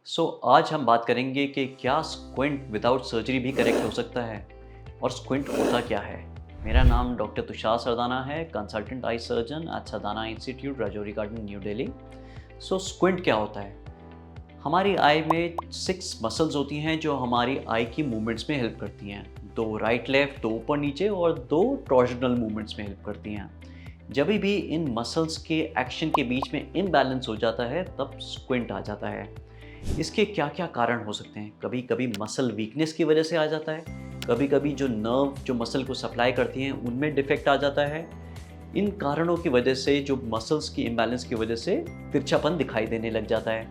आज हम बात करेंगे कि क्या स्क्विंट विदाउट सर्जरी भी करेक्ट हो सकता है और स्क्विंट होता क्या है। मेरा नाम डॉक्टर तुषार सरदाना है, consultant eye surgeon eight Sardana institute, Rajouri garden, new Delhi. Squint क्या होता है? हमारी आई में 6 मसल्स होती हैं जो हमारी आई की मूवमेंट्स में हेल्प करती हैं। 2 राइट लेफ्ट, 2 ऊपर नीचे और 2 टॉर्जनल मूवमेंट्स में हेल्प करती हैं। जब भी इन मसल्स के एक्शन के बीच में इम्बैलेंस हो जाता है तब स्क्विंट आ जाता है। इसके क्या क्या कारण हो सकते हैं? कभी कभी मसल वीकनेस की वजह से आ जाता है, कभी कभी जो नर्व जो मसल को सप्लाई करती हैं उनमें डिफेक्ट आ जाता है। इन कारणों की वजह से, जो मसल्स की इम्बैलेंस की वजह से तिरछापन दिखाई देने लग जाता है।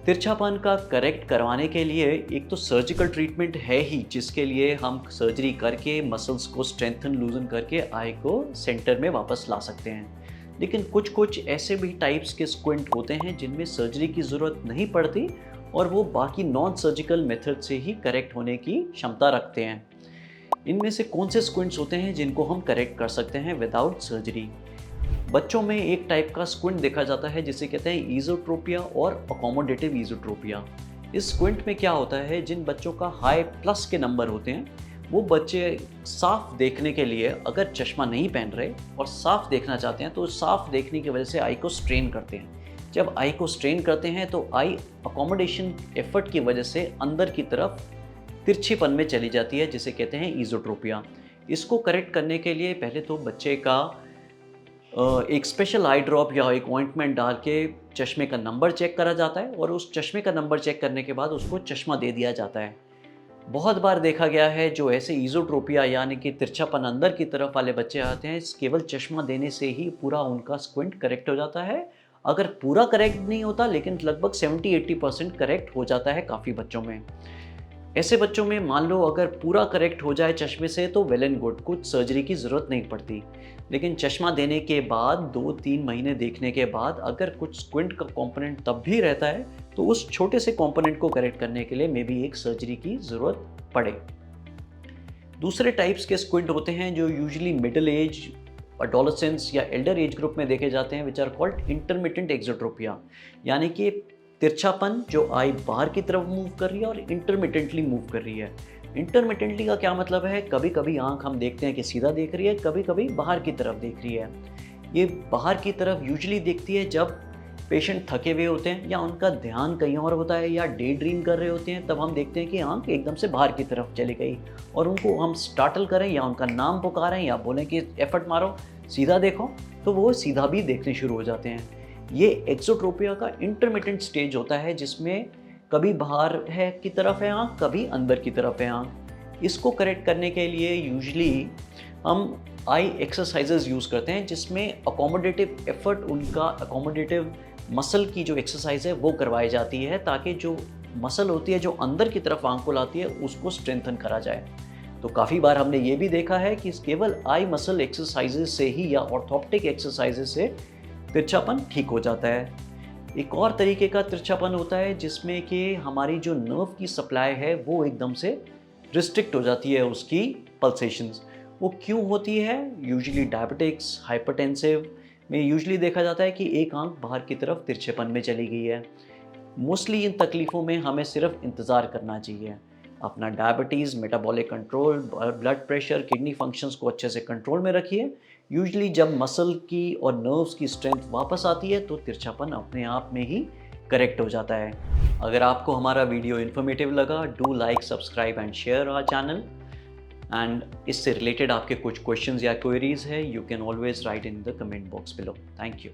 तिरछापन का करेक्ट करवाने के लिए एक तो सर्जिकल ट्रीटमेंट है ही, जिसके लिए हम सर्जरी करके मसल्स को स्ट्रेंथन लूजन करके आई को सेंटर में वापस ला सकते हैं। लेकिन कुछ कुछ ऐसे भी टाइप्स के स्क्विंट होते हैं जिनमें सर्जरी की ज़रूरत नहीं पड़ती और वो बाकी नॉन सर्जिकल मेथड से ही करेक्ट होने की क्षमता रखते हैं। इनमें से कौन से स्क्विंट्स होते हैं जिनको हम करेक्ट कर सकते हैं विदाउट सर्जरी? बच्चों में एक टाइप का स्क्विंट देखा जाता है जिसे कहते हैं ईज़ोट्रोपिया और अकोमोडेटिव ईज़ोट्रोपिया। इस स्क्विंट में क्या होता है, जिन बच्चों का हाई प्लस के नंबर होते हैं वो बच्चे साफ देखने के लिए अगर चश्मा नहीं पहन रहे और साफ देखना चाहते हैं तो साफ देखने की वजह से आई को स्ट्रेन करते हैं। जब आई को स्ट्रेन करते हैं तो आई अकोमोडेशन एफर्ट की वजह से अंदर की तरफ तिरछेपन में चली जाती है, जिसे कहते हैं ईज़ोट्रोपिया। इसको करेक्ट करने के लिए पहले तो बच्चे का एक स्पेशल आई ड्रॉप या एक ऑइंटमेंट डाल के चश्मे का नंबर चेक करा जाता है और उस चश्मे का नंबर चेक करने के बाद उसको चश्मा दे दिया जाता है। बहुत बार देखा गया है जो ऐसे ईज़ोट्रोपिया यानी कि तिरछापन अंदर की तरफ वाले बच्चे आते हैं, केवल चश्मा देने से ही पूरा उनका स्क्विंट करेक्ट हो जाता है। अगर पूरा करेक्ट नहीं होता लेकिन लगभग 70-80% करेक्ट हो जाता है काफ़ी बच्चों में। ऐसे बच्चों में मान लो अगर पूरा करेक्ट हो जाए चश्मे से तो वेल एंड गुड, कुछ सर्जरी की ज़रूरत नहीं पड़ती। लेकिन चश्मा देने के बाद 2-3 महीने देखने के बाद अगर कुछ स्क्विंट का कंपोनेंट तब भी रहता है तो उस छोटे से कंपोनेंट को करेक्ट करने के लिए मे बी एक सर्जरी की ज़रूरत पड़े। दूसरे टाइप्स के स्क्विंट होते हैं जो यूजुअली मिडिल एज, एडोलेसेंस या एल्डर एज ग्रुप में देखे जाते हैं, which are called intermittent exotropia. यानी कि तिरछापन जो आई बाहर की तरफ मूव कर रही है और इंटरमिटेंटली मूव कर रही है। इंटरमिटेंटली का क्या मतलब है? कभी कभी आंख हम देखते हैं कि सीधा देख रही है, कभी कभी बाहर की तरफ देख रही है। ये बाहर की तरफ यूजुअली देखती है जब पेशेंट थके हुए होते हैं या उनका ध्यान कहीं और होता है या डे ड्रीम कर रहे होते हैं, तब हम देखते हैं कि आंख एकदम से बाहर की तरफ चली गई और उनको हम स्टार्टल करें या उनका नाम पुकारें या बोलें कि एफर्ट मारो, सीधा देखो, तो वो सीधा भी देखने शुरू हो जाते हैं। ये एक्सोट्रोपिया का इंटरमिटेंट स्टेज होता है जिसमें कभी बाहर है की तरफ है आँख, कभी अंदर की तरफ है आँख। इसको करेक्ट करने के लिए यूजुअली हम आई एक्सरसाइजेज यूज़ करते हैं जिसमें अकोमोडेटिव एफर्ट, उनका अकोमोडेटिव मसल की जो एक्सरसाइज है वो करवाई जाती है ताकि जो मसल होती है जो अंदर की तरफ आँख को लाती है उसको स्ट्रेंथन करा जाए। तो काफ़ी बार हमने ये भी देखा है कि केवल आई मसल एक्सरसाइजेज से ही या ऑर्थोप्टिक एक्सरसाइजेज से तिरछापन ठीक हो जाता है। एक और तरीके का तिरछापन होता है जिसमें कि हमारी जो नर्व की सप्लाई है वो एकदम से रिस्ट्रिक्ट हो जाती है, उसकी पल्सेशंस। वो क्यों होती है? यूजुअली डायबिटिक्स, हाइपरटेंसिव में यूजुअली देखा जाता है कि एक आंख बाहर की तरफ तिरछेपन में चली गई है। मोस्टली इन तकलीफ़ों में हमें सिर्फ इंतज़ार करना चाहिए। अपना diabetes, metabolic control, blood pressure, kidney functions को अच्छे से कंट्रोल में रखिए। यूजुअली जब मसल की और नर्व्स की स्ट्रेंथ वापस आती है तो तिरछापन अपने आप में ही करेक्ट हो जाता है। अगर आपको हमारा वीडियो इन्फॉर्मेटिव लगा, do like, subscribe and share our channel. And इससे रिलेटेड आपके कुछ क्वेश्चंस या क्वेरीज है, you can always write in the comment box below. Thank you.